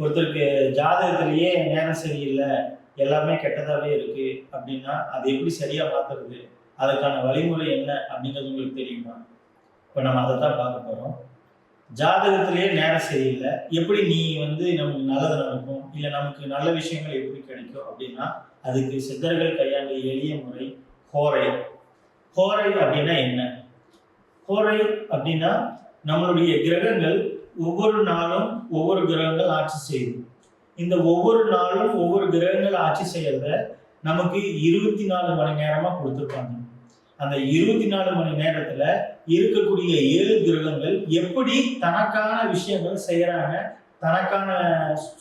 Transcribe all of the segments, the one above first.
ஒருத்தருக்கு ஜாதகத்திலேயே நேரம் சரியில்லை, எல்லாமே கெட்டதாவே இருக்கு அப்படின்னா அதை எப்படி சரியா மாத்துறது, அதுக்கான வழிமுறை என்ன அப்படிங்கிறது உங்களுக்கு தெரியுமா? இப்போ நம்ம அதை தான் பார்க்க போறோம். ஜாதகத்திலேயே நேரம் சரியில்லை, எப்படி நீ நமக்கு நல்லது நடக்கும், இல்லை நமக்கு நல்ல விஷயங்கள் எப்படி கிடைக்கும் அப்படின்னா அதுக்கு சித்தர்கள் கையாண்ட எளிய முறை ஹோரை. ஹோரை அப்படின்னா என்ன? ஹோரை அப்படின்னா நம்மளுடைய கிரகங்கள் ஒவ்வொரு நாளும் ஒவ்வொரு கிரகங்கள் ஆட்சி செய்யுது. இந்த ஒவ்வொரு நாளும் ஒவ்வொரு கிரகங்கள் ஆட்சி செய்யறத நமக்கு 24 மணி நேரமா கொடுத்துருப்பாங்க. அந்த 24 மணி நேரத்துல இருக்கக்கூடிய 7 கிரகங்கள் எப்படி தனக்கான விஷயங்கள் செய்யறாங்க, தனக்கான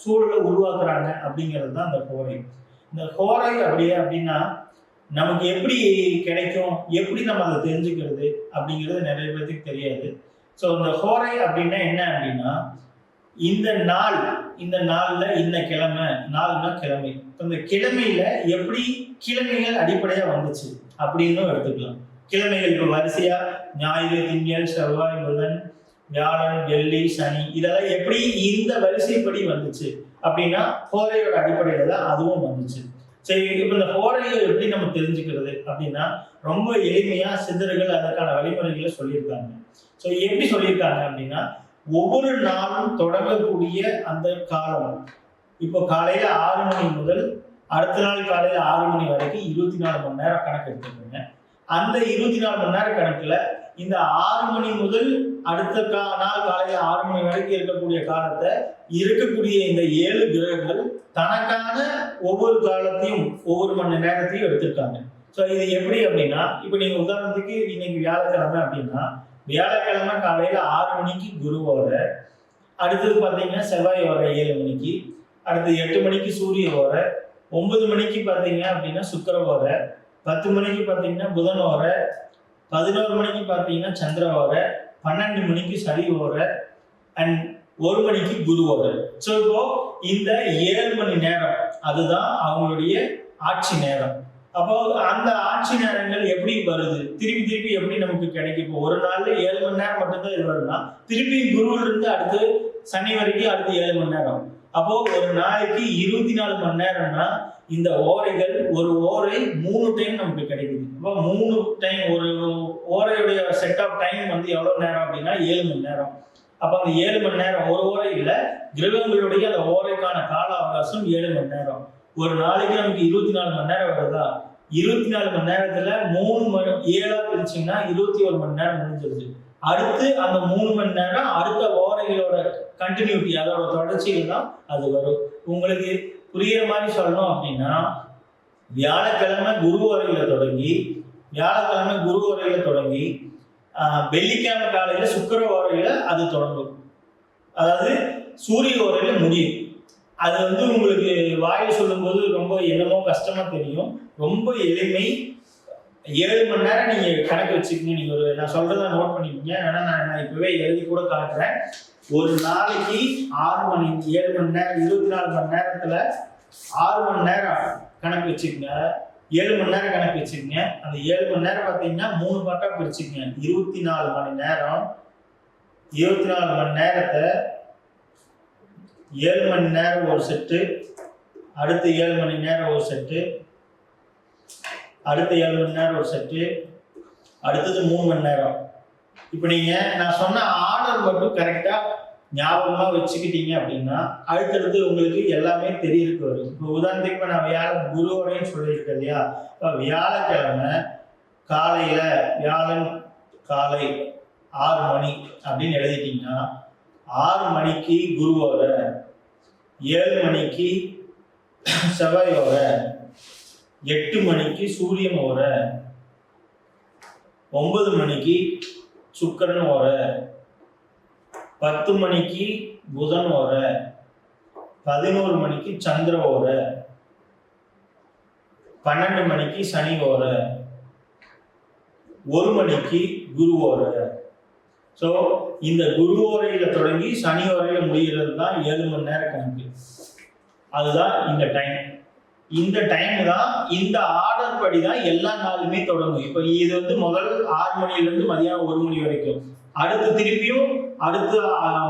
சூழலை உருவாக்குறாங்க அப்படிங்கிறது தான் அந்த ஹோரை. இந்த ஹோரை அப்படின்னா நமக்கு எப்படி கிடைக்கும், எப்படி நம்ம அதை தெரிஞ்சுக்கிறது அப்படிங்கிறது நிறைய பேருக்கு தெரியாது. ஸோ இந்த ஹோரை அப்படின்னா என்ன அப்படின்னா, இந்த நாள்ல இந்த கிழமை, நாள்னா கிழமை, இந்த கிழமையில எப்படி கிழமைகள் அடிப்படையா வந்துச்சு அப்படின்னு எடுத்துக்கலாம். கிழமைகள் இப்போ வரிசையா ஞாயிறு, திங்கள், செவ்வாய், புதன், வியாழன், வெள்ளி, சனி, இதெல்லாம் எப்படி இந்த வரிசைப்படி வந்துச்சு அப்படின்னா ஹோரையோட அடிப்படையில தான் அதுவும் வந்துச்சு. சரி, இப்போ இந்த ஹோரையை எப்படி நம்ம தெரிஞ்சுக்கிறது அப்படின்னா ரொம்ப எளிமையா சித்தர்கள் அதற்கான வழிமுறைகளை சொல்லியிருக்காங்க. ஸோ எப்படி சொல்லியிருக்காங்க அப்படின்னா, ஒவ்வொரு நாளும் தொடங்கக்கூடிய அந்த காலம், இப்போ காலையில 6 மணி முதல் அடுத்த நாள் காலையில 6 மணி வரைக்கும் 24 மணி நேரம் கணக்கு எடுத்துக்கோங்க. அந்த 24 மணி நேரம் கணக்குல இந்த 6 மணி முதல் அடுத்த நாள் காலையில 6 மணி வரைக்கும் இருக்கக்கூடிய காலத்தை இருக்கக்கூடிய இந்த 7 கிரகங்கள் தனக்கான ஒவ்வொரு காலத்தையும் ஒவ்வொரு மணி நேரத்தையும் எடுத்திருக்காங்க. ஸோ இது எப்படி அப்படின்னா, இப்போ நீங்க உதாரணத்துக்கு இன்னைக்கு வியாழக்கிழமை அப்படின்னா வியாழக்கிழமை காலையில 6 மணிக்கு குருவோர, அடுத்தது பார்த்தீங்கன்னா செவ்வாய் ஓர 7 மணிக்கு, அடுத்து 8 மணிக்கு சூரிய ஓர, 9 மணிக்கு பார்த்தீங்க அப்படின்னா சுக்கிர ஓர, 10 மணிக்கு பார்த்தீங்கன்னா புதன் ஓர, 11 மணிக்கு பார்த்தீங்கன்னா சந்திர ஓர, 12 மணிக்கு சனி ஓர, அண்ட் 1 மணிக்கு குரு ஓர. ஸோ இப்போ இந்த 7 மணி நேரம் அதுதான் அவங்களுடைய ஆட்சி நேரம். அப்போ அந்த ஆட்சி நேரங்கள் எப்படி வருது, திருப்பி எப்படி நமக்கு கிடைக்கும்? இப்போ ஒரு நாள்ல 7 மணி நேரம் மட்டும்தான் இது வருதுன்னா திருப்பி குருவில் இருந்து அடுத்து சனி வரைக்கும் அடுத்து 7 மணி நேரம். அப்போ ஒரு நாளைக்கு 24 மணி நேரம்னா இந்த ஓரைகள், ஒரு ஓரை 3 டைம் நமக்கு கிடைக்குது. அப்போ 3 டைம் ஒரு ஓரையுடைய செட் ஆஃப் டைம் எவ்வளவு நேரம் அப்படின்னா 7 மணி நேரம். அப்ப அந்த 7 மணி நேரம் ஒரு ஓரை இல்ல, கிரகங்களுடைய அந்த ஓரைக்கான கால அவகாசம் 7 மணி நேரம். ஒரு நாளைக்கு நமக்கு 24 மணி நேரம் வருதா, 24 மணி நேரத்துல 3 மணி 7ஆ பிரிச்சிங்கன்னா 21 மணி நேரம் முடிஞ்சிருது. அடுத்து அந்த 3 மணி நேரம் அடுத்த ஓரைகளோட கண்டினியூட்டி, அதோட தொடர்ச்சியில் தான் அது வரும். உங்களுக்கு புரியுற மாதிரி சொல்லணும் அப்படின்னா, வியாழக்கிழமை குரு ஓரையில தொடங்கி வெள்ளிக்கிழமை காலையில சுக்கிர ஓரையில அது தொடங்கும். அதாவது சூரிய ஓரையில முடியும். அது உங்களுக்கு வாயில சொல்லும் போது ரொம்ப என்னமோ கஷ்டமா தெரியும். ரொம்ப எளிமை. 7 மணி நேரம் நீங்க கணக்கு வச்சுக்கீங்க. நீங்க நான் சொல்றத நோட் பண்ணிக்கீங்க. ஏன்னா நான் இப்பவே எழுதி கூட காட்டுறேன். ஒரு நாளைக்கு 6 மணி 7 மணி நேரம் 24 மணி நேரத்துல 6 மணி நேரம் கணக்கு வச்சுக்கங்க, 7 மணி நேரம் கணக்கு வச்சுக்கங்க. அந்த 7 மணி நேரம் பார்த்தீங்கன்னா 3 பார்ட்டா பிரிச்சுக்கங்க. 24 மணி நேரம், 24 மணி நேரத்தை 7 மணி நேரம் ஒரு செட்டு, அடுத்து 7 மணி நேரம் ஒரு செட்டு, அடுத்த 7 மணி நேரம் ஒரு செட்டு, அடுத்தது 3 மணி நேரம். இப்போ நான் சொன்ன ஆர்டர் மட்டும் கரெக்டா ஞாபகமா வச்சுக்கிட்டீங்க அப்படின்னா அடுத்தடுத்து உங்களுக்கு எல்லாமே தெரியறதுக்கு வரும். இப்போ உதாரணத்துக்கு நான் குரு வரையும் சொல்லியிருக்கேன் இல்லையா, இப்போ வியாழக்கிழமை காலையில வியாழன் காலை 6 மணி அப்படின்னு எழுதிட்டீங்கன்னா 6 மணிக்கு குருவோர, 7 மணிக்கு செவ்வாய் ஓர, 8 மணிக்கு சூரியன் ஓர, 9 மணிக்கு சுக்கிரன் ஓர, 10 மணிக்கு புதன் ஓர, 11 மணிக்கு சந்திர ஓர, 12 மணிக்கு சனி ஓர, 1 மணிக்கு குரு ஓர. ஸோ இந்த குரு ஓரையில தொடங்கி சனி ஓரையில முடிகிறது தான் 7 மணி நேரம் கணக்கு. அதுதான் இந்த டைம். இந்த டைம் தான், இந்த ஆர்டர் படி தான் எல்லா நாளுமே தொடங்கும். இப்போ இது முதல் 6 மணில இருந்து மதியானம் 1 மணி வரைக்கும், அடுத்து திருப்பியும் அடுத்து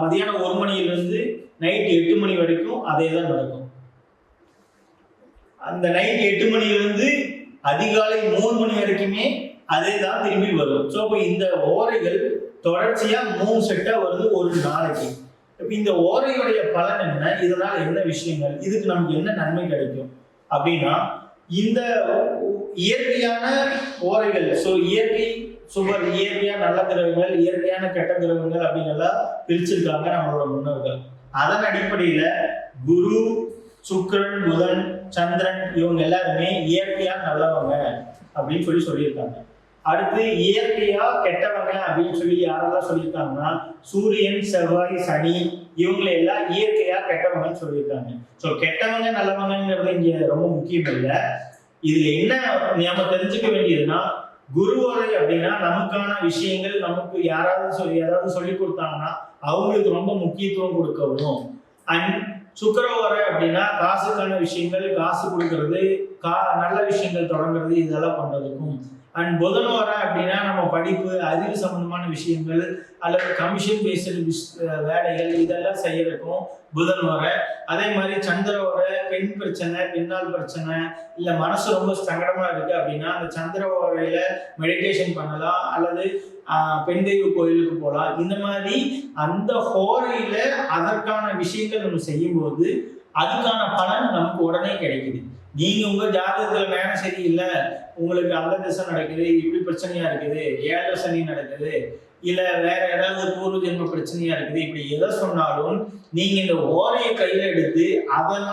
மதியானம் 1 மணியிலிருந்து நைட் 8 மணி வரைக்கும் அதே தான் நடக்கும். அந்த நைட் 8 மணியிலிருந்து அதிகாலை 3 மணி வரைக்குமே அதே தான் திரும்பி வரும். ஸோ இப்போ இந்த ஓரைகள் தொடர்ச்சியா 3 செட்டா வருது ஒரு நாளைக்கு. இப்போ இந்த ஓரையுடைய பலன் என்ன, இதனால் என்ன விஷயங்கள், இதுக்கு நமக்கு என்ன நன்மை கிடைக்கும் அப்படின்னா, இந்த இயற்கையான ஓரைகள், ஸோ இயற்கை சுவர், இயற்கையான நல்ல கிரகங்கள், இயற்கையான கெட்ட கிரகங்கள் அப்படின்னு எல்லாம் பிரிச்சிருக்காங்க நம்மளோட முன்னோர்கள். அதன் அடிப்படையில குரு, சுக்கிரன், புதன், சந்திரன் இவங்க எல்லாருமே இயற்கையா நல்லவங்க அப்படின்னு சொல்லியிருக்காங்க. அடுத்து இயற்கையா கெட்டவங்க அப்படின்னு சொல்லி யாரெல்லாம் சொல்லியிருக்காங்கன்னா, சூரியன், செவ்வாய், சனி இவங்களை எல்லாம் இயற்கையா கெட்டவங்கன்னு சொல்லியிருக்காங்க. ஸோ கெட்டவங்க நல்லவங்கிறது இங்க ரொம்ப முக்கியம் இல்லை. இதுல என்ன நாம தெரிஞ்சுக்க வேண்டியதுன்னா, குரு ஓரை அப்படின்னா நமக்கான விஷயங்கள் நமக்கு யாராவது சொல்லி கொடுத்தாங்கன்னா அவங்களுக்கு ரொம்ப முக்கியத்துவம் கொடுக்கவும், அண்ட் சுக்கிர ஓரை அப்படின்னா காசுக்கான விஷயங்கள், காசு கொடுக்கறது, நல்ல விஷயங்கள் தொடங்குறது, இதெல்லாம் பண்றதுக்கும், அண்ட் புதன் ஓரை அப்படின்னா நம்ம படிப்பு, அறிவு சம்பந்தமான விஷயங்கள் அல்லது கமிஷன் பேஸ்டு வேலைகள் இதெல்லாம் செய்யறதுக்கும் புதன் ஓரை. அதே மாதிரி சந்திர ஓரை பெண் பிரச்சனை, பெண்ணால் பிரச்சனை, இல்லை மனசு ரொம்ப சங்கடமா இருக்கு அப்படின்னா அந்த சந்திர ஓரையில மெடிடேஷன் பண்ணலாம், அல்லது பெண் தெய்வ கோயிலுக்கு போகலாம். இந்த மாதிரி அந்த ஹோரையில அதற்கான விஷயங்கள் நம்ம செய்யும்போது அதுக்கான பலன் நமக்கு உடனே கிடைக்குது. நீங்க உங்க ஜாதகத்துல நேரம் சரியில்லை, உங்களுக்கு அந்த திசை நடக்குது, இப்படி பிரச்சனையா இருக்குது, 7 சனி நடக்குது, இல்ல வேற ஏதாவது பூர்வ ஜென்ம பிரச்சனையா இருக்குது, இப்படி எதை சொன்னாலும் நீங்க இந்த ஓரையை கையில எடுத்து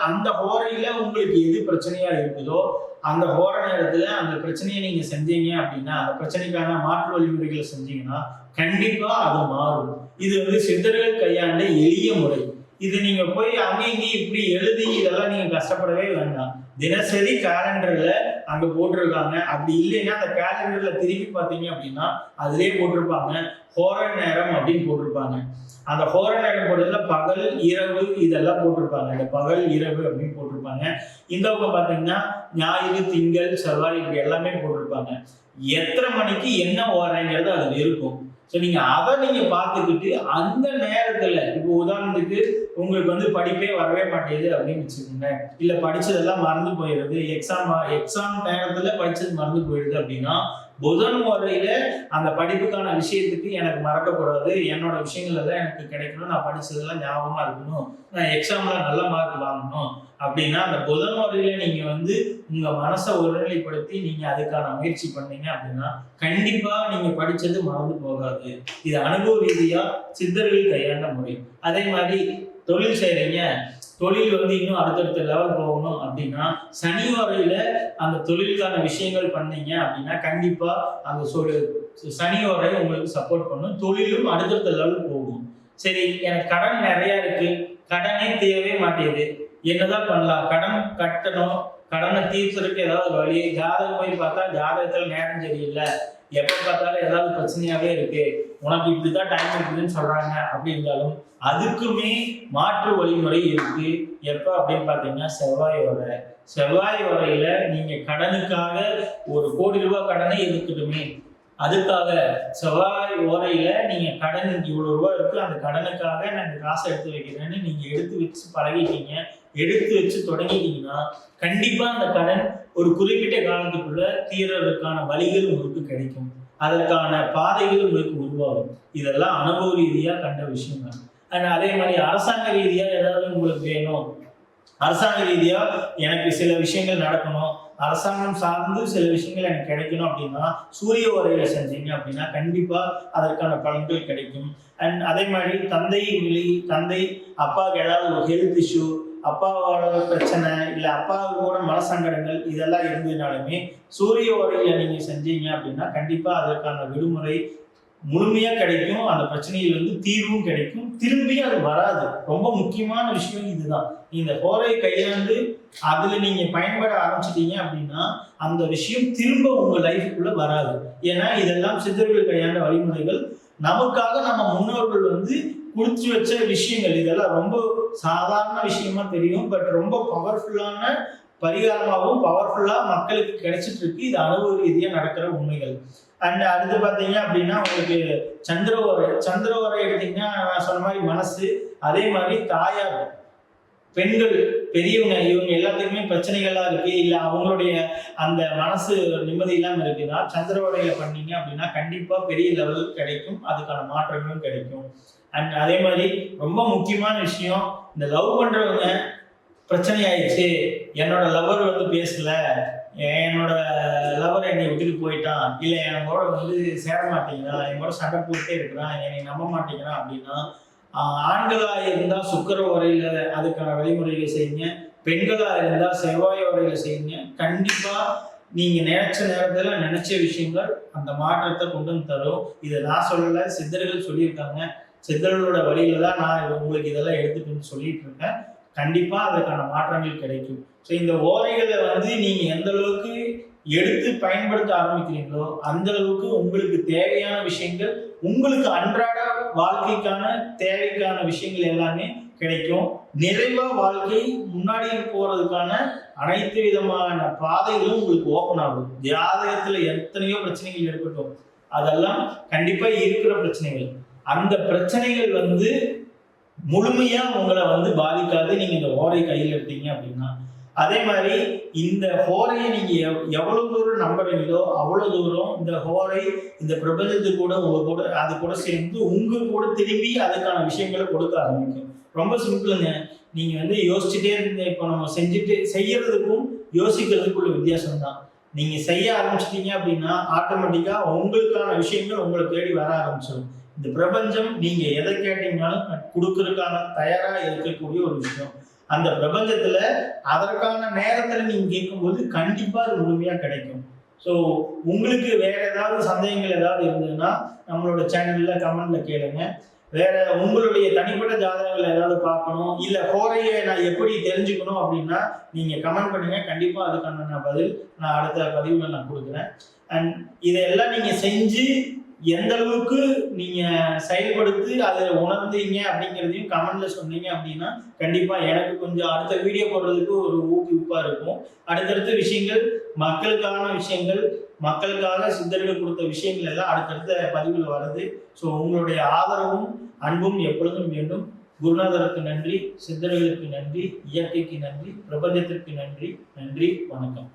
அந்த ஓரையில உங்களுக்கு எது பிரச்சனையா இருக்குதோ அந்த ஹோர நேரத்துல அந்த பிரச்சனையை நீங்க செஞ்சீங்க அப்படின்னா, அந்த பிரச்சனைக்கான மாற்று வழிமுறைகளை செஞ்சீங்கன்னா கண்டிப்பா அது மாறும். இது சித்தர்கள் கையாண்ட எளிய முறை. இது நீங்க போய் அங்கேயும் இப்படி எழுதி இதெல்லாம் நீங்க கஷ்டப்படவே வேண்டாம். தினசரி கேலண்டர்ல அங்க போட்டிருக்காங்க. அப்படி இல்லைன்னா அந்த கேலண்டர்ல திருப்பி பார்த்தீங்க அப்படின்னா அதுலயே போட்டிருப்பாங்க ஹோர நேரம் அப்படின்னு போட்டிருப்பாங்க. அந்த ஹோர நேரம் போட்டதுல பகல், இரவு இதெல்லாம் போட்டிருப்பாங்க. இந்த பகல், இரவு அப்படின்னு போட்டிருப்பாங்க. இந்த பக்கம் பார்த்தீங்கன்னா ஞாயிறு, திங்கள், செவ்வாய் இப்படி எல்லாமே போட்டிருப்பாங்க. எத்தனை மணிக்கு என்ன ஓரைங்கிறது அது இருக்கும். ஸோ நீங்க அதை நீங்க பார்த்துக்கிட்டு அந்த நேரத்துல, இப்போ உதாரணத்துக்கு உங்களுக்கு படிப்பே வரவே மாட்டேங்குது அப்படின்னு வச்சுக்கோங்க, இல்ல படிச்சதெல்லாம் மறந்து போயிடுது, எக்ஸாம் நேரத்துல படிச்சது மறந்து போயிடுது அப்படின்னா, புதன் முறையில அந்த படிப்புக்கான விஷயத்துக்கு எனக்கு மறக்கக்கூடாது, என்னோட விஷயங்கள் எல்லாம் எனக்கு கிடைக்கணும், நான் படிச்சதெல்லாம் ஞாபகமா இருக்கணும், நான் எக்ஸாம்ல நல்ல மார்க் வாங்கணும் அப்படின்னா அந்த புதன் முறையில நீங்க உங்க மனசை ஒருநிலைப்படுத்தி நீங்க அதுக்கான முயற்சி பண்ணீங்க அப்படின்னா கண்டிப்பா நீங்க படிச்சது மறந்து போகாது. இது அனுபவ ரீதியா சித்தர்கள் கையாண்ட முறை. அதே மாதிரி தொழில் செய்றீங்க, தொழில் இன்னும் அடுத்தடுத்த லெவல் போகணும் அப்படின்னா சனி வரையில அந்த தொழிலுக்கான விஷயங்கள் பண்ணீங்க அப்படின்னா கண்டிப்பா அந்த சனி வரை உங்களுக்கு சப்போர்ட் பண்ணும், தொழிலும் அடுத்தடுத்த லெவல் போகும். சரி, எனக்கு கடன் நிறைய இருக்கு, கடனே தேவையே மாட்டேங்குது, என்னதான் பண்ணலாம், கடன் கட்டணும், கடனை தீர்த்துறதுக்கு ஏதாவது வழி, ஜாதகம் போய் பார்த்தா ஜாதகத்துல நேரம் சரியில்லை, எப்ப பார்த்தாலும் ஏதாவது பிரச்சனையாவே இருக்கு, உனக்கு இப்படிதான் டைம் இருக்குதுன்னு சொல்றாங்க அப்படி இருந்தாலும் அதுக்குமே மாற்று வழிமுறை இருக்கு. எப்ப அப்படின்னு பாத்தீங்கன்னா செவ்வாய் வரையில நீங்க கடனுக்காக 1 கோடி ரூபாய் கடனை எடுக்கட்டுமே, அதுக்காக செவ்வாய் ஓரையில நீங்க கடன் இவ்வளவு ரூபாய் இருக்கு, அந்த கடனுக்காக நான் இந்த காசை எடுத்து வைக்கிறேன்னு நீங்க எடுத்து வச்சு பழகிட்டீங்க, எடுத்து வச்சு தொடங்கிட்டீங்கன்னா கண்டிப்பா அந்த கடன் ஒரு குறிப்பிட்ட காலத்துக்குள்ள தீர்றதுக்கான வழிகள் உங்களுக்கு கிடைக்கும், அதற்கான பாதைகள் உங்களுக்கு உருவாகும். இதெல்லாம் அனுபவ ரீதியா கண்ட விஷயம் தான். அதே மாதிரி அரசாங்க ரீதியா ஏதாவது உங்களுக்கு வேணும், அரசாங்க ரீதியா எனக்கு சில விஷயங்கள் நடக்கணும், அரசாங்கம் சார்ந்து சில விஷயங்கள் எனக்கு கிடைக்கணும் அப்படின்னா சூரிய ஓரையில செஞ்சீங்க அப்படின்னா கண்டிப்பா அதற்கான பலன்கள் கிடைக்கும். அண்ட் அதே மாதிரி தந்தை அப்பாவுக்கு ஏதாவது ஒரு ஹெல்த் இஷ்யூ, அப்பாவோட பிரச்சனை, இல்லை அப்பாவுக்கு கூட மனசங்கடங்கள் இதெல்லாம் இருந்ததுனாலுமே சூரிய ஓரையில நீங்க செஞ்சீங்க அப்படின்னா கண்டிப்பா அதற்கான விடுமுறை முழுமையா கிடைக்கும், அந்த பிரச்சனையிலிருந்து தீர்வும் கிடைக்கும், திரும்பி அது வராது. ரொம்ப முக்கியமான விஷயம் இதுதான். இந்த ஹோரையை கையாண்டு அதுல நீங்க பயன்பட ஆரம்பிச்சிட்டீங்க அப்படின்னா அந்த விஷயம் திரும்ப உங்க லைஃபுக்குள்ள வராது. ஏன்னா இதெல்லாம் சித்தர்கள் கையாண்ட வழிமுறைகள், நமக்காக நம்ம முன்னோர்கள் குறிச்சு வச்ச விஷயங்கள். இதெல்லாம் ரொம்ப சாதாரண விஷயமா தெரியும், பட் ரொம்ப பவர்ஃபுல்லான பரிகாரமாகவும் பவர்ஃபுல்லா மக்களுக்கு கிடைச்சிட்டு இருக்கு. இது அனுபவ ரீதியா நடக்கிற உண்மைகள். அண்ட் அடுத்து பாத்தீங்க அப்படின்னா உங்களுக்கு சந்திரோரை எடுத்தீங்கன்னா நான் சொன்ன மாதிரி மனசு, அதே மாதிரி தாயார், பெண்கள், பெரியவங்க இவங்க எல்லாத்துக்குமே பிரச்சனைகள்லாம் இருக்கு, இல்ல அவங்களுடைய அந்த மனசு நிம்மதி இல்லாம இருக்குன்னா சந்திரோரையில பண்ணீங்க அப்படின்னா கண்டிப்பா பெரிய லெவல் கிடைக்கும், அதுக்கான மாற்றங்களும் கிடைக்கும். அண்ட் அதே மாதிரி ரொம்ப முக்கியமான விஷயம், இந்த லவ் பண்றவங்க பிரச்சனை ஆயிடுச்சு, என்னோட லவர் வந்து பேசல, என்னோட லவர் என்னை விட்டுட்டு போயிட்டான், இல்லை என் கூட வந்து சேர மாட்டேங்கிறான், என் கூட சண்டை போட்டே இருக்கிறான், என்னை நம்ப மாட்டேங்கிறான் அப்படின்னா ஆண்களாக இருந்தால் சுக்கிர உரையில அதுக்கான வழிமுறைகளை செய்யுங்க, பெண்களாக இருந்தால் செவ்வாய் உரையில செய்யுங்க. கண்டிப்பா நீங்க நினைச்ச நேரத்துல நினைச்ச விஷயங்கள் அந்த மாற்றத்தை கொண்டு வந்து தரும். இதை நான் சொல்லலை, சித்தர்கள் சொல்லியிருக்காங்க. சித்தர்களோட வழியில தான் நான் உங்களுக்கு இதெல்லாம் எடுத்துட்டு சொல்லிட்டு இருக்கேன். கண்டிப்பா அதுக்கான மாற்றங்கள் கிடைக்கும். ஸோ இந்த ஓலைகளை வந்து நீங்க எந்த அளவுக்கு எடுத்து பயன்படுத்த ஆரம்பிக்கிறீங்களோ அந்த அளவுக்கு உங்களுக்கு தேவையான விஷயங்கள், உங்களுக்கு அன்றாட வாழ்க்கைக்கான தேவைக்கான விஷயங்கள் எல்லாமே கிடைக்கும். நிறைவா வாழ்க்கை முன்னாடி போறதுக்கான அனைத்து விதமான பாதைகளும் உங்களுக்கு ஓப்பன் ஆகும். ஜாதகத்துல எத்தனையோ பிரச்சனைகள் இருக்கட்டும், அதெல்லாம் கண்டிப்பா இருக்கிற பிரச்சனைகள். அந்த பிரச்சனைகள் வந்து முழுமையா உங்களை வந்து பாதிக்காது நீங்க இந்த ஓரை கையில் எடுத்தீங்க அப்படின்னா. அதே மாதிரி இந்த ஹோரையை நீங்க எவ்வளவு தூரம் நம்புறீங்களோ அவ்வளவு தூரம் இந்த ஹோரை இந்த பிரபஞ்சத்துக்கு கூட உங்க கூட அது கூட சேர்ந்து உங்க கூட திரும்பி அதுக்கான விஷயங்களை கொடுக்க ஆரம்பிக்கும். ரொம்ப சிம்பிளுங்க. நீங்க வந்து யோசிச்சுட்டே இருந்த இப்போ நம்ம செய்யறதுக்கும் யோசிக்கிறதுக்குள்ள வித்தியாசம் தான். நீங்க செய்ய ஆரம்பிச்சிட்டீங்க அப்படின்னா ஆட்டோமேட்டிக்கா உங்களுக்கான விஷயங்கள் உங்களை தேடி வர ஆரம்பிச்சிடும். இந்த பிரபஞ்சம் நீங்க எதை கேட்டீங்கன்னாலும் கொடுக்கறதுக்கான தயாரா இருக்கக்கூடிய ஒரு விஷயம். அந்த பிரபஞ்சத்துல அதற்கான நேரத்துல நீங்க கேட்கும்போது கண்டிப்பா அது முழுமையா கிடைக்கும். ஸோ உங்களுக்கு வேற ஏதாவது சந்தேகங்கள் ஏதாவது இருந்ததுன்னா நம்மளோட சேனல்ல கமெண்ட்ல கேளுங்க. வேற உங்களுடைய தனிப்பட்ட ஜாதகங்களை ஏதாவது பார்க்கணும், இல்ல ஹோரையை நான் எப்படி தெரிஞ்சுக்கணும் அப்படின்னா நீங்க கமெண்ட் பண்ணுங்க. கண்டிப்பா அதுக்கான பதில் நான் அடுத்த பதிவுல நான் கொடுக்குறேன். அண்ட் இதெல்லாம் நீங்க செஞ்சு எந்த அளவுக்கு நீங்க செயல்படுத்தி அதை உணர்ந்தீங்க அப்படிங்கிறதையும் கமெண்ட்ல சொன்னீங்க அப்படின்னா கண்டிப்பா எனக்கு கொஞ்சம் அடுத்த வீடியோ போடுறதுக்கு ஒரு ஊக்குவிப்பா இருக்கும். அடுத்தடுத்த விஷயங்கள், மக்களுக்கான விஷயங்கள், மக்களுக்காக சித்தர்கள் கொடுத்த விஷயங்கள் எல்லாம் அடுத்தடுத்த பதிவுல வருது. ஸோ உங்களுடைய ஆதரவும் அன்பும் எப்பொழுதும் வேண்டும். குருநாதருக்கு நன்றி, சித்தர்களுக்கு நன்றி, இயற்கைக்கு நன்றி, பிரபஞ்சத்திற்கு நன்றி. நன்றி, வணக்கம்.